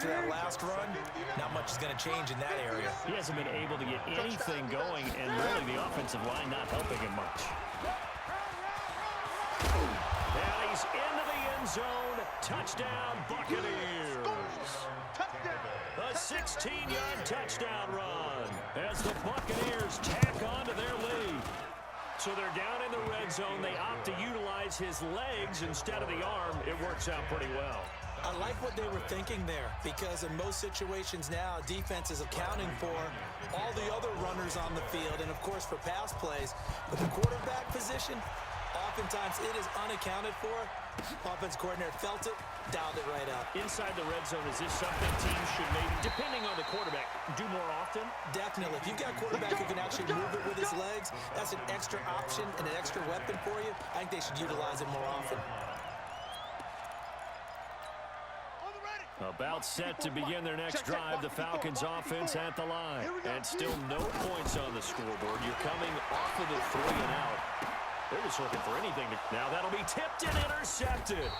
after that last run, not much is going to change in that area. He hasn't been able to get anything going, and really the offensive line not helping him much. And he's into the end zone. Touchdown, Buccaneers. A 16-yard touchdown run as the Buccaneers tack on to their lead. So they're down in the red zone. They opt to utilize his legs instead of the arm. It works out pretty well. I like what they were thinking there, because in most situations now, defense is accounting for all the other runners on the field and, of course, for pass plays. But the quarterback position, oftentimes it is unaccounted for. Offense coordinator felt it, dialed it right up. Inside the red zone, is this something teams should maybe, depending on the quarterback, do more often? Definitely. If you've got a quarterback who can actually move it with his legs, that's an extra option and an extra weapon for you. I think they should utilize it more often. About set to begin their next drive, the Falcons offense at the line. And still no points on the scoreboard. You're coming off of the 3 and out. They're just looking for anything. Now that'll be tipped and intercepted.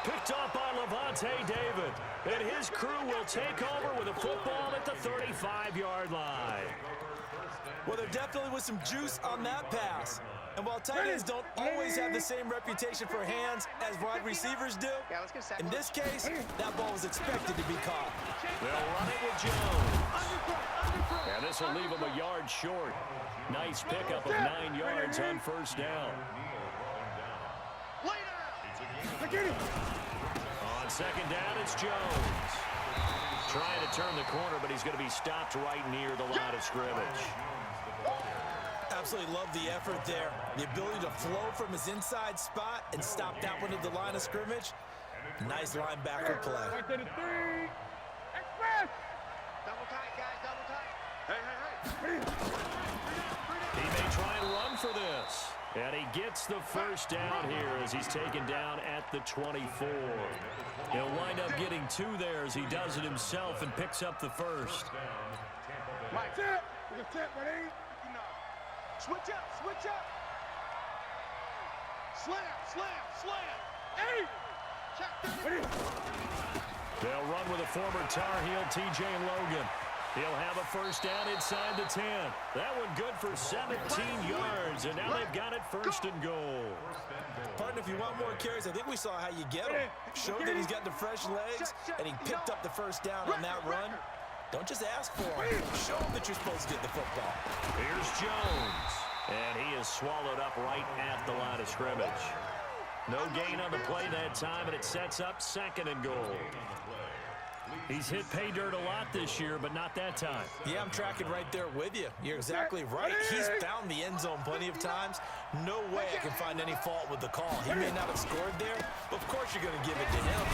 Picked off by Levante David. And his crew will take over with a football at the 35-yard line. Well, there definitely was some juice on that pass. And while tight ends don't always have the same reputation for hands as wide receivers do, in this case, that ball was expected to be caught. They'll run it with Jones. And this will leave him a yard short. Nice pickup of 9 yards on first down. On second down, it's Jones. Trying to turn the corner, but he's going to be stopped right near the line of scrimmage. Absolutely love the effort there. The ability to flow from his inside spot and stop that one at the line of scrimmage. Nice linebacker play. Right to the 3. Express. Double tight, guys, double tight. Hey. He may try and run for this. And he gets the first down here as he's taken down at the 24. He'll wind up getting 2 there as he does it himself and picks up the first. Mike, tip. We can tip, buddy. Switch up, switch up. Slam. Hey! They'll run with a former Tar Heel, TJ Logan. He'll have a first down inside the 10. That one good for 17 yards, and now they've got it first and goal. Partner, if you want more carries, I think we saw how you get them. Showed that he's got the fresh legs, and he picked up the first down on that run. Don't just ask for him. Show him that you're supposed to get the football. Here's Jones. And he is swallowed up right at the line of scrimmage. No gain on the play that time, and it sets up second and goal. He's hit pay dirt a lot this year, but not that time. Yeah, I'm tracking right there with you. You're exactly right. He's found the end zone plenty of times. No way I can find any fault with the call. He may not have scored there, but of course you're going to give it to him.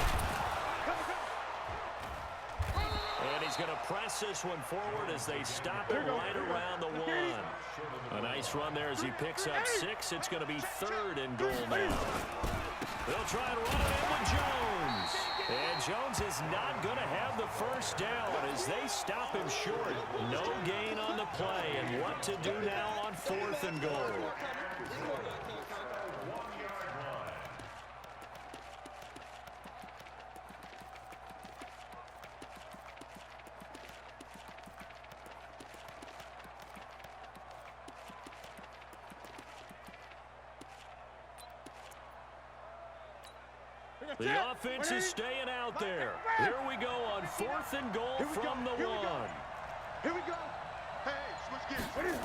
And he's going to press this one forward as they stop it right around the 1. A nice run there as he picks up 6. It's going to be third and goal now. They'll try and run it in with Jones. And Jones is not going to have the first down as they stop him short. No gain on the play. And what to do now on 4th and goal. The offense is staying out there. Here we go on 4th and goal from the 1. Here we go. Hey, switch gears.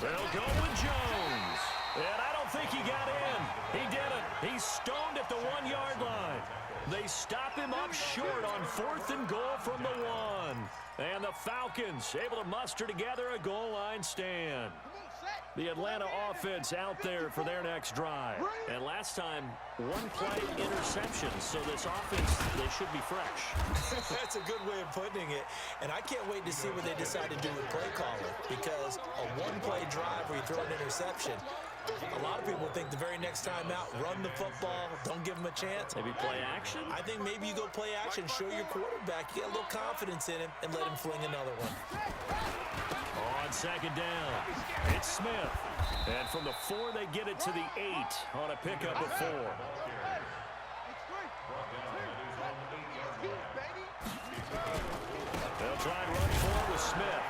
They'll go with Jones. And I don't think he got in. He did it. He's stoned at the 1-yard line. They stop him up short on 4th and goal from the 1. And the Falcons able to muster together a goal line stand. The Atlanta offense out there for their next drive. And last time, 1 play interception. So this offense, they should be fresh. That's a good way of putting it. And I can't wait to see what they decide to do with play calling. Because a 1-play drive where you throw an interception, a lot of people think the very next time out, run the football, don't give him a chance. Maybe play action? I think maybe you go play action, show your quarterback, you get a little confidence in him, and let him fling another one. On second down, it's Smith. And from the 4, they get it to the 8 on a pickup of 4. Outside run for it with Smith.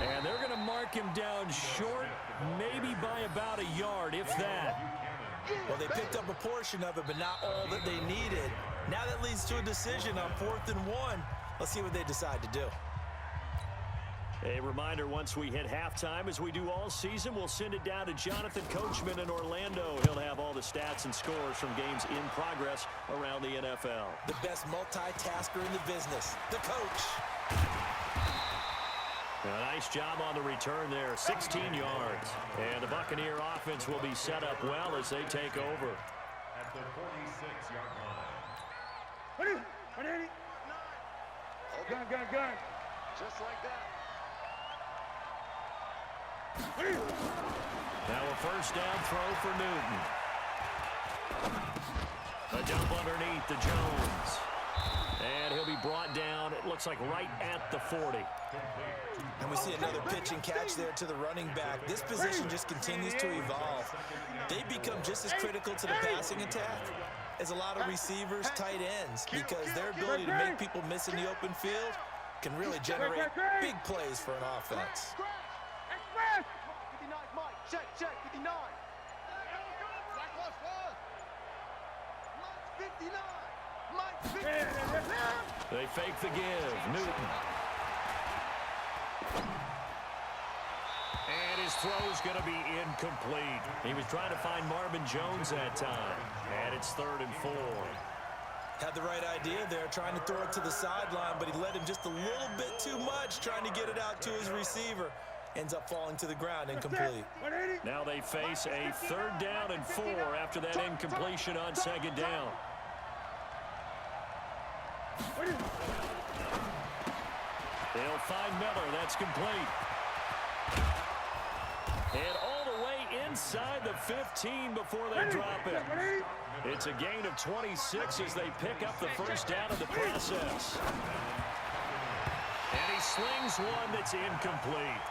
And they're going to mark him down short, maybe by about a yard, if that. Well, they picked up a portion of it, but not all that they needed. Now that leads to a decision on 4th and 1. Let's see what they decide to do. A reminder, once we hit halftime, as we do all season, we'll send it down to Jonathan Coachman in Orlando. He'll have all the stats and scores from games in progress around the NFL. The best multitasker in the business, the coach. A nice job on the return there, 16 yards. And the Buccaneer offense will be set up well as they take over. At the 46-yard line. Gun. Just like that. Now a first down throw for Newton. A dump underneath to Jones. And he'll be brought down, it looks like right at the 40. And we see another pitch and catch there to the running back. This position just continues to evolve. They become just as critical to the passing attack as a lot of receivers, tight ends, because their ability to make people miss in the open field can really generate big plays for an offense. Express! 59, Mike. Check, 59. Black plus one. Mike's 59. Mike's 59. They fake the give. Newton. And his throw's going to be incomplete. He was trying to find Marvin Jones that time. And it's 3rd and 4. Had the right idea there, trying to throw it to the sideline, but he led him just a little bit too much, trying to get it out to his receiver. Ends up falling to the ground, incomplete. Now they face a 3rd down and 4 after that incompletion on 2nd down. They'll find Miller. That's complete. And all the way inside the 15 before they drop it. It's a gain of 26 as they pick up the first down in the process. And he slings one that's incomplete.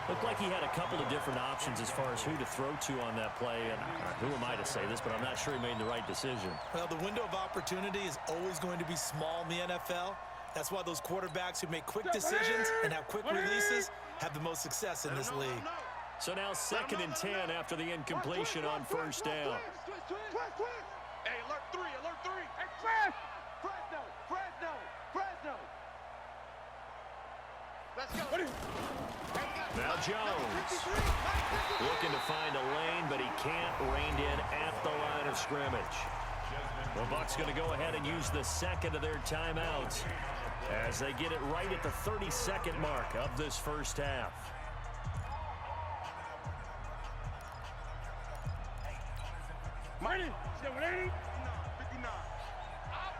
Looked like he had a couple of different options as far as who to throw to on that play. And who am I to say this, but I'm not sure he made the right decision. Well, the window of opportunity is always going to be small in the NFL. That's why those quarterbacks who make quick decisions and have quick releases have the most success in this league. So now 2nd and 10 after the incompletion on first down. Hey, alert 3. Express! Fresno. Let's go. Now Jones looking to find a lane, but he can't. Reined in at the line of scrimmage. The Bucs going to go ahead and use the second of their timeouts as they get it right at the 32nd mark of this first half. Marty, 780. 59. I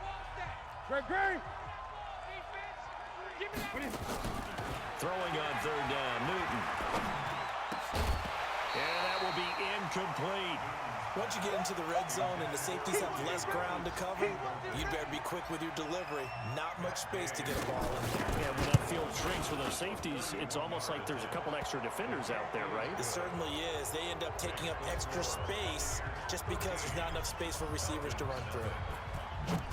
want that. Great. Defense, give me that. Throwing on 3rd down, Newton. And that will be incomplete. Once you get into the red zone and the safeties have less ground to cover, you'd better be quick with your delivery. Not much space to get a ball in. Yeah, when that field shrinks with those safeties, it's almost like there's a couple extra defenders out there, right? It certainly is. They end up taking up extra space just because there's not enough space for receivers to run through.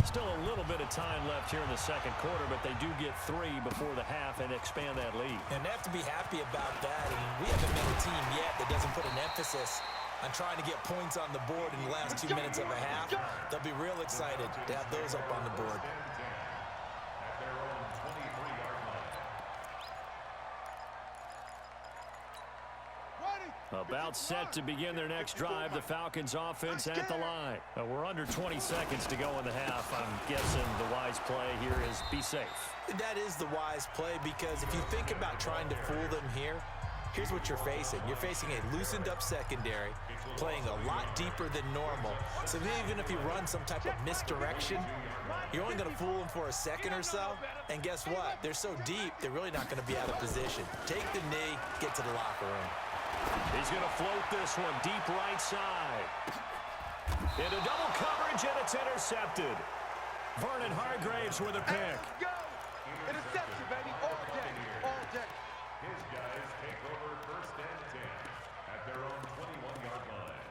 Still a little bit of time left here in the second quarter, but they do get 3 before the half and expand that lead. And they have to be happy about that. I mean, we haven't met a team yet that doesn't put an emphasis on trying to get points on the board in the last 2 minutes of a half. They'll be real excited to have those up on the board. About set to begin their next drive, the Falcons offense at the line. We're under 20 seconds to go in the half. I'm guessing the wise play here is be safe. That is the wise play, because if you think about trying to fool them here, here's what you're facing. You're facing a loosened up secondary, playing a lot deeper than normal. So even if you run some type of misdirection, you're only going to fool them for a second or so. And guess what? They're so deep, they're really not going to be out of position. Take the knee, get to the locker room. He's going to float this one deep right side. Into double coverage, and it's intercepted. Vernon Hargraves with a pick. Go! Interception, baby. All day. His guys take over 1st and 10 at their own 21-yard line.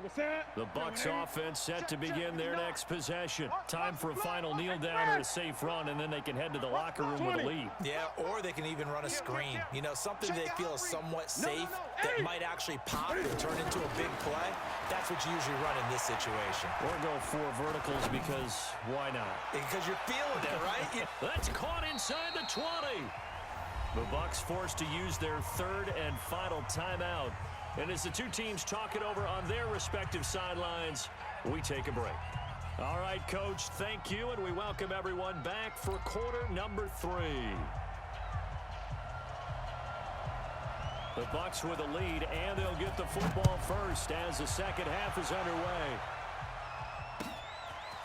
The Bucs offense set to begin their next possession. Time for a final kneel down or a safe run, and then they can head to the locker room with a lead. Yeah, or they can even run a screen. You know, something they feel is somewhat safe that might actually pop and turn into a big play. That's what you usually run in this situation. Or go 4 verticals because why not? Because you're feeling it, right? That's caught inside the 20. The Bucs forced to use their 3rd and final timeout. And as the two teams talk it over on their respective sidelines, we take a break. All right, Coach, thank you, and we welcome everyone back for quarter number 3. The Bucs with a lead, and they'll get the football first as the second half is underway.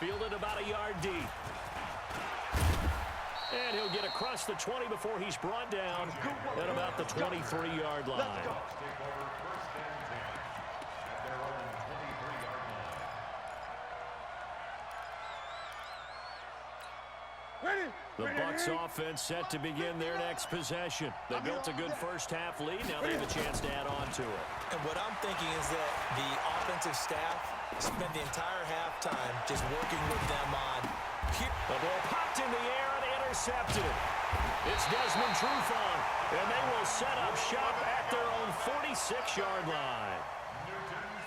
Fielded about a yard deep. And he'll get across the 20 before he's brought down at about the 23-yard line. The Bucs offense set to begin their next possession. They built a good first half lead. Now they have a chance to add on to it. And what I'm thinking is that the offensive staff spent the entire halftime just working with them on. The ball popped in the air and intercepted. It's Desmond Trufant, and they will set up shop at their own 46-yard line.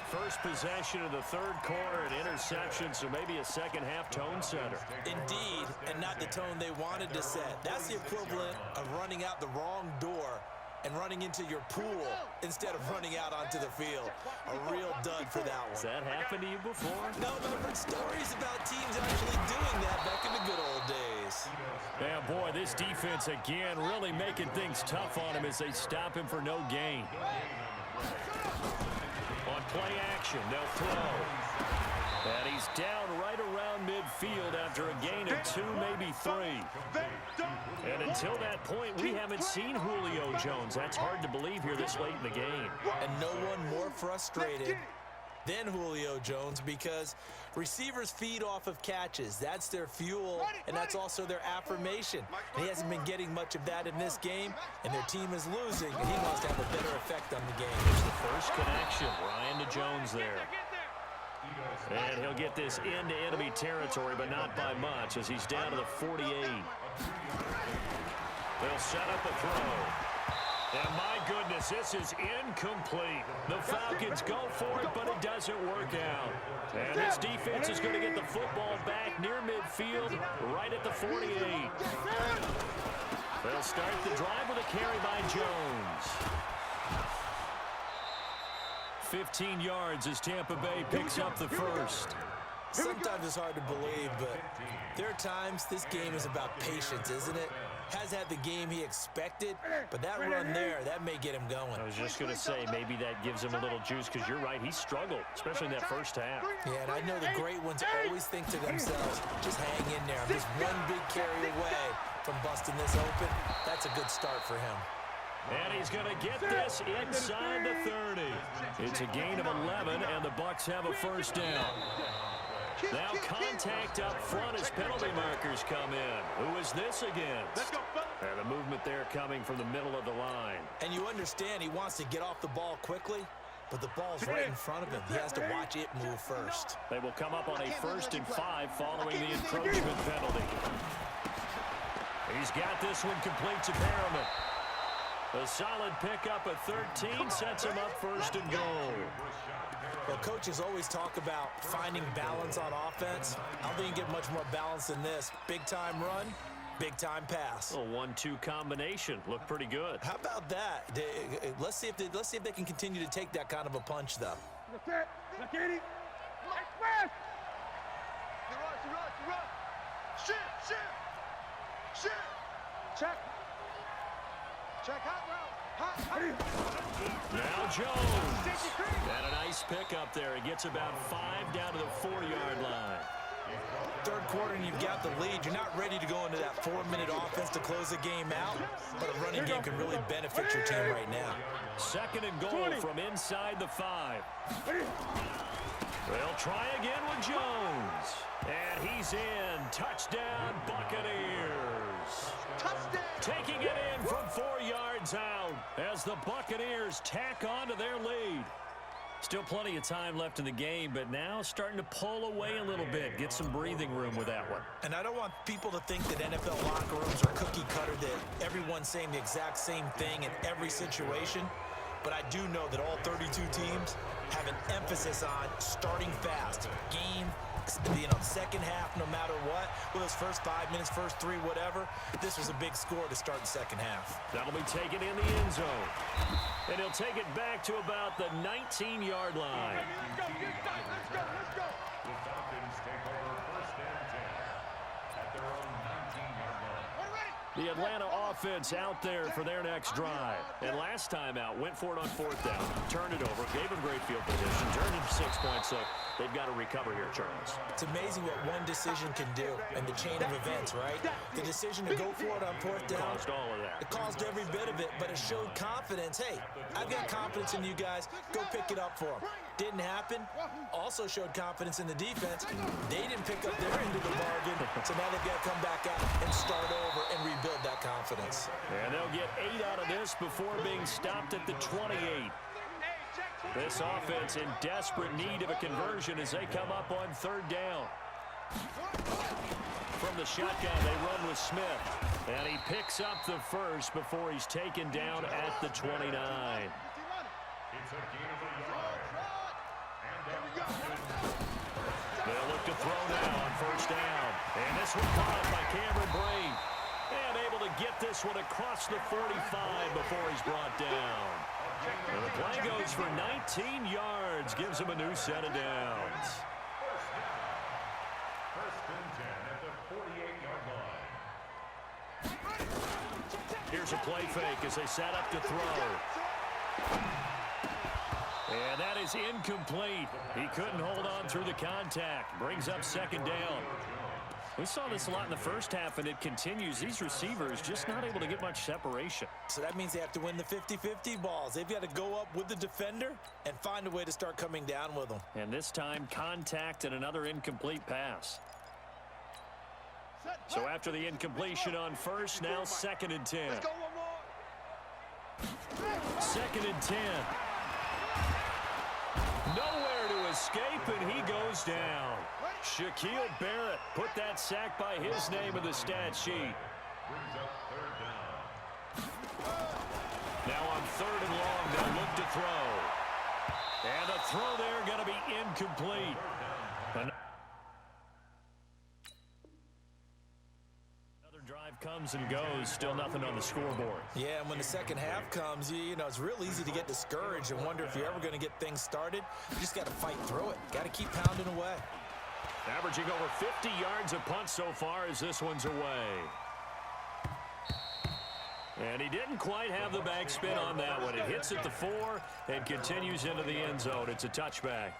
First possession of the 3rd quarter, an interception, so maybe a second half tone setter. Indeed, and not the tone they wanted to set. That's the equivalent of running out the wrong door and running into your pool instead of running out onto the field. A real dud for that one. Has that happened to you before? No, but I've heard stories about teams actually doing that back in the good old days. Yeah, boy, this defense again really making things tough on him as they stop him for no gain. On play action, they'll throw. And he's down right around midfield after a gain of 2, maybe 3. And until that point, we haven't seen Julio Jones. That's hard to believe here this late in the game. And no one more frustrated than Julio Jones because receivers feed off of catches. That's their fuel, and that's also their affirmation. And he hasn't been getting much of that in this game, and their team is losing, and he wants to have a better effect on the game. Here's the first connection. Ryan to Jones there. And he'll get this into enemy territory, but not by much as he's down to the 48. They'll set up a throw. And my goodness, this is incomplete. The Falcons go for it, but it doesn't work out. And this defense is going to get the football back near midfield, right at the 48. They'll start the drive with a carry by Jones. 15 yards as Tampa Bay picks up the first. Sometimes it's hard to believe, but there are times this game is about patience, isn't it? Has had the game he expected, but that run there, that may get him going. I was just going to say, maybe that gives him a little juice because you're right, he struggled, especially in that first half. Yeah, and I know the great ones always think to themselves, just hang in there. I'm just one big carry away from busting this open. That's a good start for him. And he's going to get this inside the 30. It's a gain of 11, and the Bucs have a first down. Now contact up front as penalty markers come in. Who is this against? And the movement there coming from the middle of the line. And you understand he wants to get off the ball quickly, but the ball's right in front of him. He has to watch it move first. They will come up on a 1st and 5 following the encroachment penalty. He's got this one complete to Perriman. A solid pickup at 13 sets him up 1st and goal. Well, coaches always talk about finding balance on offense. I don't think you get much more balance than this. Big-time run, big-time pass. A 1-2 combination. Looked pretty good. How about that? Let's see if they can continue to take that kind of a punch, though. Now Jones. And a nice pickup there. He gets about 5 down to the 4-yard line. 3rd quarter and you've got the lead. You're not ready to go into that 4-minute offense to close the game out, but a running game can really benefit your team right now. 2nd and goal from inside the 5. They'll try again with Jones. And he's in. Touchdown, Buccaneers. Touchdown. Taking it in from 4 yards out as the Buccaneers tack on to their lead. Still plenty of time left in the game, but now starting to pull away a little bit. Get some breathing room with that one. And I don't want people to think that NFL locker rooms are cookie cutter, that everyone's saying the exact same thing in every situation. But I do know that all 32 teams have an emphasis on starting fast. Game, second half, no matter what. Well, those first 5 minutes, first 3, whatever. This was a big score to start the second half. That'll be taken in the end zone. And he'll take it back to about the 19-yard line. Let's go, let's go. The Falcons take over first and 10 at their own 19-yard line. The Atlanta offense out there for their next drive. And last time out, went for it on fourth down, turned it over, gave them great field position, turned it 6 points, so they've got to recover here, Charles. It's amazing what one decision can do in the chain of events, right? The decision to go for it on fourth down. Caused all of that. It caused every bit of it, but it showed confidence. Hey, I've got confidence in you guys. Go pick it up for them. Didn't happen. Also showed confidence in the defense. They didn't pick up their end of the bargain, so now they've got to come back out and start over and rebuild that confidence. And they'll get 8 out of this before being stopped at the 28. This offense in desperate need of a conversion as they come up on third down. From the shotgun, they run with Smith. And he picks up the first before he's taken down at the 29. It's a gain of a yard. They'll look to throw now on first down. And this one caught by Cameron Brate. And able to get this one across the 45 before he's brought down. And the play goes for 19 yards. Gives him a new set of downs. First and 10 at the 48-yard line. Here's a play fake as they set up to throw. And that is incomplete. He couldn't hold on through the contact. Brings up second down. We saw this a lot in the first half, and it continues. These receivers just not able to get much separation. So that means they have to win the 50-50 balls. They've got to go up with the defender and find a way to start coming down with them. And this time, contact and another incomplete pass. So after the incompletion on first, now second and 10. Let's go one more. Second and 10. Nowhere to escape, and he goes down. Shaquille Barrett put that sack by his name in the stat sheet. Brings up third down. Now on third and long, they'll look to throw. And the throw there going to be incomplete. Another drive comes and goes, still nothing on the scoreboard. Yeah, and when the second half comes, you know, it's real easy to get discouraged and wonder if you're ever going to get things started. You just got to fight through it. Got to keep pounding away. Averaging over 50 yards a punt so far as this one's away. And he didn't quite have the backspin on that one. It hits at the 4 and continues into the end zone. It's a touchback.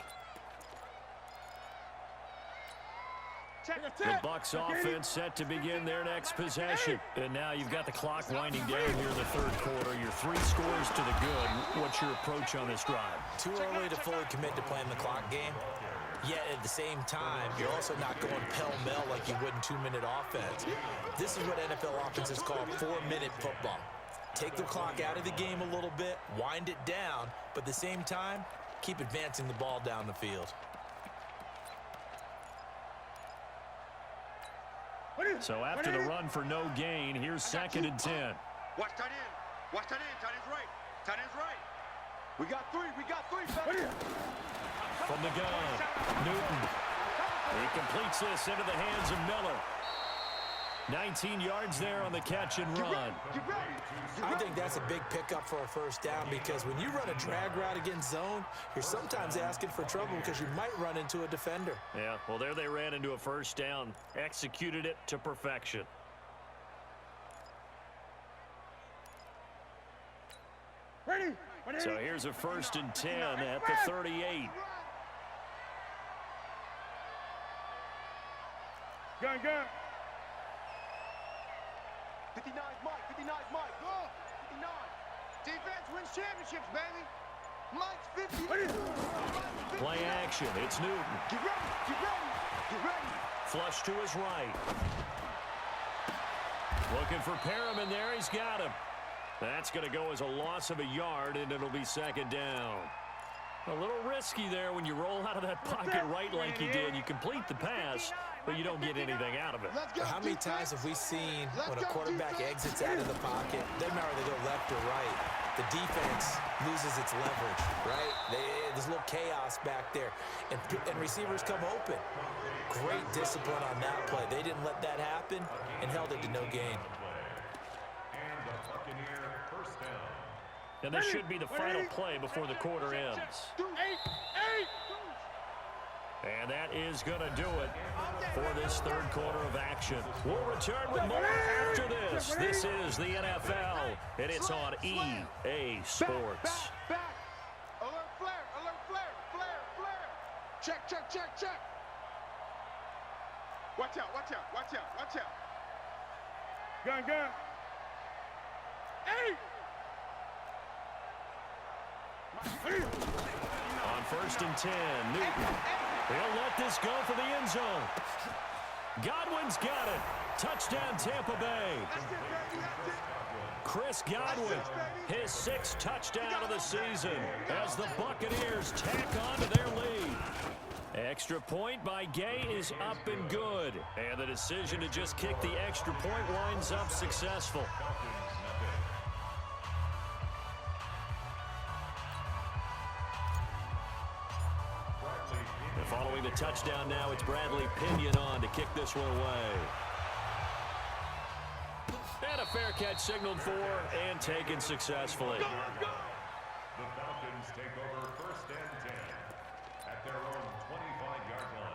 The Bucs offense set to begin their next possession. And now you've got the clock winding down here in the third quarter. You're 3 scores to the good. What's your approach on this drive? Too early to fully commit to playing the clock game. Yet at the same time, you're also not going pell-mell like you would in 2-minute offense. This is what NFL offenses call 4-minute football. Take the clock out of the game a little bit, wind it down, but at the same time, keep advancing the ball down the field. So after the run for no gain, here's second and 10. Watch tight end. Watch tight end. Tight end's right. Tight end's right. We got 3. We got 3. From the gun, Newton. He completes this into the hands of Miller. 19 yards there on the catch and run. I think that's a big pickup for a first down because when you run a drag route against zone, you're sometimes asking for trouble because you might run into a defender. Yeah, well, there they ran into a first down. Executed it to perfection. Ready. So here's a first and 10 at the 38. Gun. 59's Mike. 59's Mike. 59. Defense wins championships, baby. Mike's 50. Play action. It's Newton. Get ready. Flush to his right. Looking for Perriman there. He's got him. That's going to go as a loss of a yard, and it'll be second down. A little risky there when you roll out of that pocket right like you did. You complete the pass, but you don't get anything out of it. How many times have we seen when a quarterback exits out of the pocket, doesn't matter whether they go left or right, the defense loses its leverage, right? There's a little chaos back there, and receivers come open. Great discipline on that play. They didn't let that happen and held it to no gain. And the Buccaneer first down. And this should be the final play before the quarter ends. And that is going to do it for this third quarter of action. We'll return with more after this. This is the NFL, and it's on EA Sports. Back. Alert flare. Check. Watch out. Gun. Hey! On 1st and 10, Newton. He'll let this go for the end zone. Godwin's got it. Touchdown, Tampa Bay. Chris Godwin, his 6th touchdown of the season as the Buccaneers tack on to their lead. Extra point by Gay is up and good. And the decision to just kick the extra point winds up successful. And following the touchdown now, it's Bradley Pinion on to kick this one away. And a fair catch signaled for and taken successfully. The Falcons take over 1st and 10 at their own 25-yard line.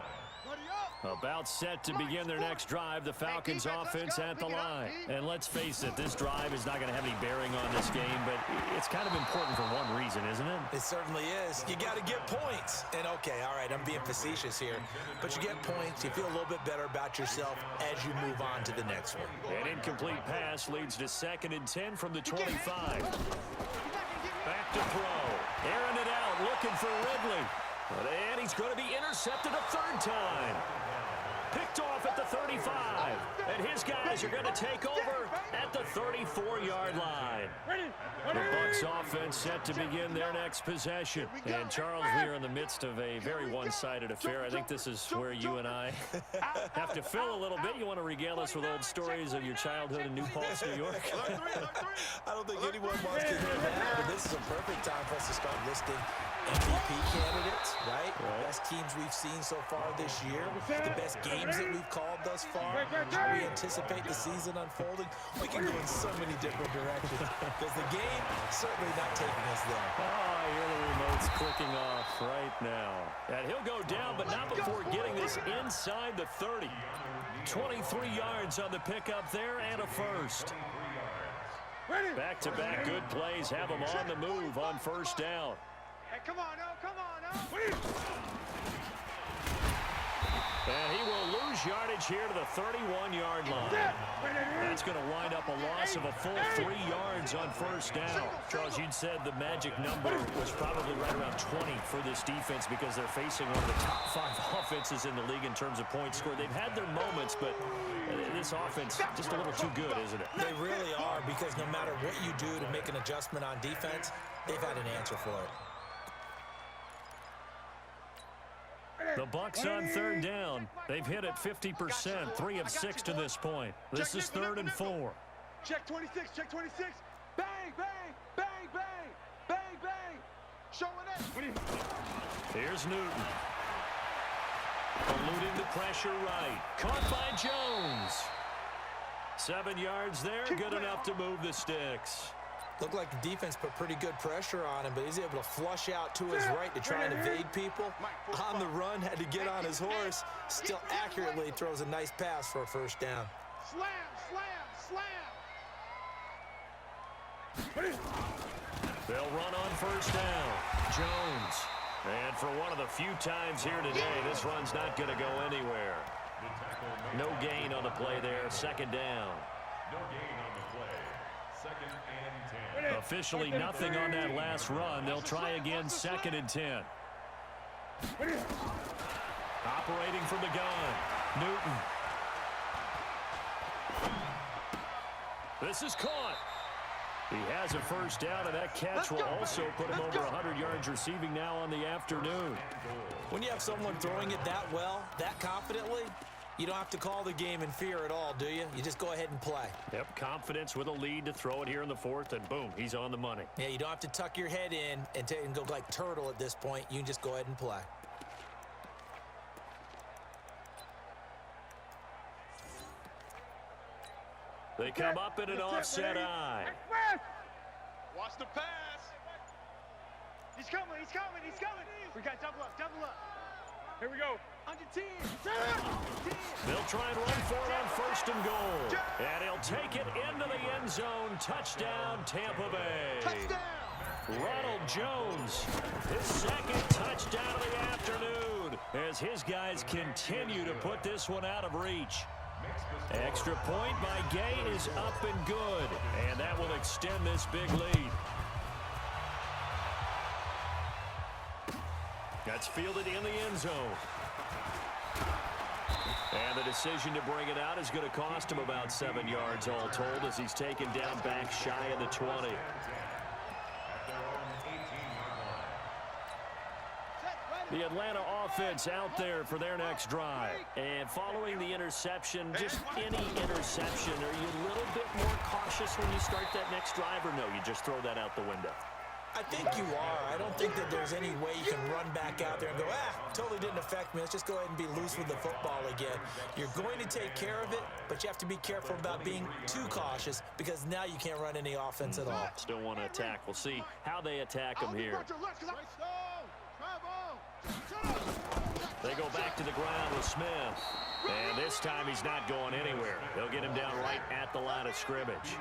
About set to begin their next drive, the Falcons offense at the line. And let's face it, this drive is not going to have any bearing on this game, but it's kind of important for one reason, isn't it? It certainly is. You got to get points. And okay, all right, I'm being facetious here, but you get points, you feel a little bit better about yourself as you move on to the next one. An incomplete pass leads to 2nd and 10 from the 25. Back to throw. Airing it out, looking for Ridley. And he's going to be intercepted a 3rd time. Picked off at the 35. And his guys are going to take over at the 34-yard line. The Bucs offense set to begin their next possession. And Charles, we are in the midst of a very one-sided affair. I think this is where you and I have to fill a little bit. You want to regale us with old stories of your childhood in New Paltz, New York? I don't think anyone wants to hear that, but this is a perfect time for us to start listing MVP candidates, right? Best teams we've seen so far this year, the best games that we've called thus far, how we anticipate the season unfolding. We can go in so many different directions because the game certainly not taking us there. Oh, I hear the remote's clicking off right now. And he'll go down, but not before getting this inside the 30. 23 yards on the pickup there and a first. Back-to-back good plays have him on the move on 1st down. Hey, come on. And he will lose yardage here to the 31-yard line. That's going to wind up a loss of a full 3 yards on 1st down. Charles, you'd said the magic number was probably right around 20 for this defense because they're facing one of the top 5 offenses in the league in terms of points scored. They've had their moments, but this offense just a little too good, isn't it? They really are, because no matter what you do to make an adjustment on defense, they've had an answer for it. The Bucs on 3rd down. They've hit it 50%, 3 of 6 to this point. This is 3rd and 4. Check 26. Bang. Showing it. Here's Newton. Eluding the pressure right. Caught by Jones. 7 yards there, good enough to move the sticks. Looked like the defense put pretty good pressure on him, but he's able to flush out to his right to try and evade people. On the run, had to get on his horse. Still accurately throws a nice pass for a 1st down. Slam. They'll run on 1st down. Jones. And for one of the few times here today, this run's not going to go anywhere. No gain on the play there, 2nd down. No gain on the play. 2nd and 10. Officially nothing on that last run. They'll try again, 2nd and 10. Operating from the gun, Newton. This is caught. He has a first down, and that catch will also put him over 100 yards receiving now on the afternoon. When you have someone throwing it that well, that confidently, you don't have to call the game in fear at all, do you? You just go ahead and play. Yep, confidence with a lead to throw it here in the fourth, and boom, he's on the money. Yeah, you don't have to tuck your head in and go like turtle at this point. You can just go ahead and play. They come up in an offset eye. Watch the pass. He's coming, he's coming, he's coming. We got double up, double up. Here we go. Under 10. They'll try and run for it on first and goal. And he'll take it into the end zone. Touchdown, Tampa Bay. Touchdown. Ronald Jones, his second touchdown of the afternoon as his guys continue to put this one out of reach. Extra point by Gay is up and good, and that will extend this big lead. That's fielded in the end zone. And the decision to bring it out is going to cost him about 7 yards all told as he's taken down back shy of the 20. The Atlanta offense out there for their next drive. And following the interception, just any interception, are you a little bit more cautious when you start that next drive, or no, you just throw that out the window? I think you are. I don't think that there's any way you can run back out there and go, totally didn't affect me. Let's just go ahead and be loose with the football again. You're going to take care of it, but you have to be careful about being too cautious because now you can't run any offense at all. Still want to attack. We'll see how they attack him here. They go back to the ground with Smith. And this time he's not going anywhere. They'll get him down right at the line of scrimmage.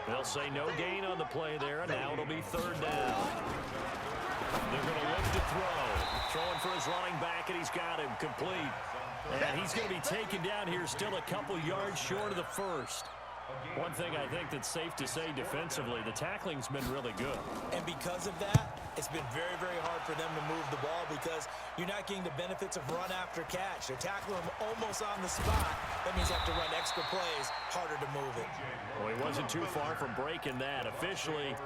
They'll say no gain on the play there, and now it'll be third down. They're going to look to throw. Throwing for his running back, and he's got him complete. And he's going to be taken down here still a couple yards short of the first. One thing I think that's safe to say defensively, the tackling's been really good. And because of that, it's been very, very hard for them to move the ball because you're not getting the benefits of run after catch. They're tackling them almost on the spot. That means you have to run extra plays, harder to move it. Well, he wasn't too far from breaking that. Officially,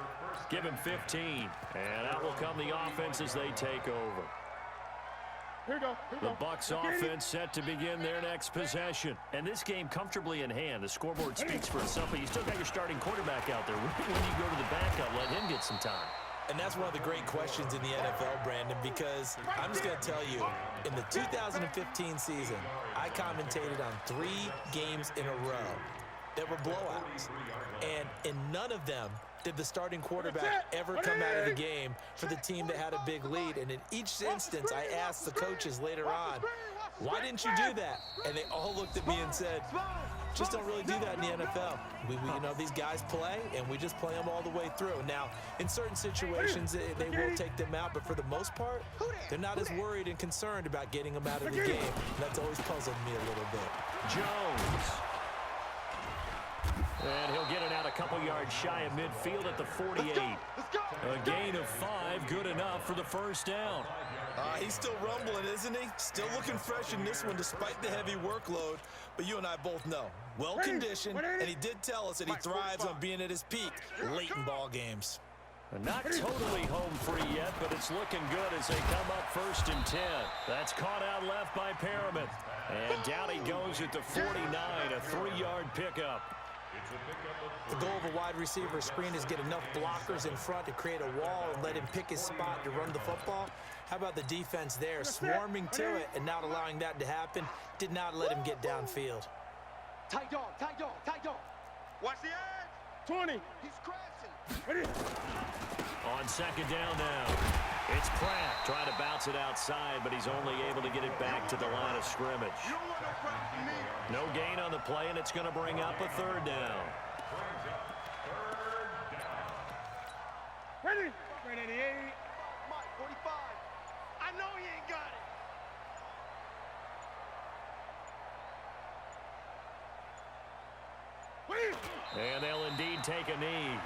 give him 15. And out will come the offense as they take over. Here we go. The Bucs offense set to begin their next possession. And this game comfortably in hand. The scoreboard speaks for itself, but you still got your starting quarterback out there. When you go to the backup, let him get some time. And that's one of the great questions in the NFL, Brandon, because I'm just going to tell you, in the 2015 season, I commentated on 3 games in a row that were blowouts. And in none of them did the starting quarterback ever come out of the game for the team that had a big lead. And in each instance, I asked the coaches later on, why didn't you do that? And they all looked at me and said, just don't really do that in the NFL. We you know, these guys play, and we just play them all the way through. Now, in certain situations, they will take them out, but for the most part, they're not as worried and concerned about getting them out of the game. And that's always puzzled me a little bit. Jones. And he'll get it out a couple yards shy of midfield at the 48. A gain of 5, good enough for the first down. He's still rumbling, isn't he? Still looking fresh in this one despite the heavy workload. But you and I both know, well-conditioned, and he did tell us that he thrives on being at his peak late in ball games. Not totally home free yet, but it's looking good as they come up first and 10. That's caught out left by Perriman. And down he goes at the 49, a 3-yard pickup. The goal of a wide receiver screen is get enough blockers in front to create a wall and let him pick his spot to run the football. How about the defense there, swarming to it and not allowing that to happen? Did not let him get downfield. Tight dog, tight dog, tight dog. Watch the edge. 20. He's crashing. Ready? On second down now, it's Pratt trying to bounce it outside, but he's only able to get it back to the line of scrimmage. You don't want no crap from me. No gain on the play, and it's going to bring up a third down. Ready? Ready, 88. Mike, 45. I know he ain't got it. And they'll indeed take a knee.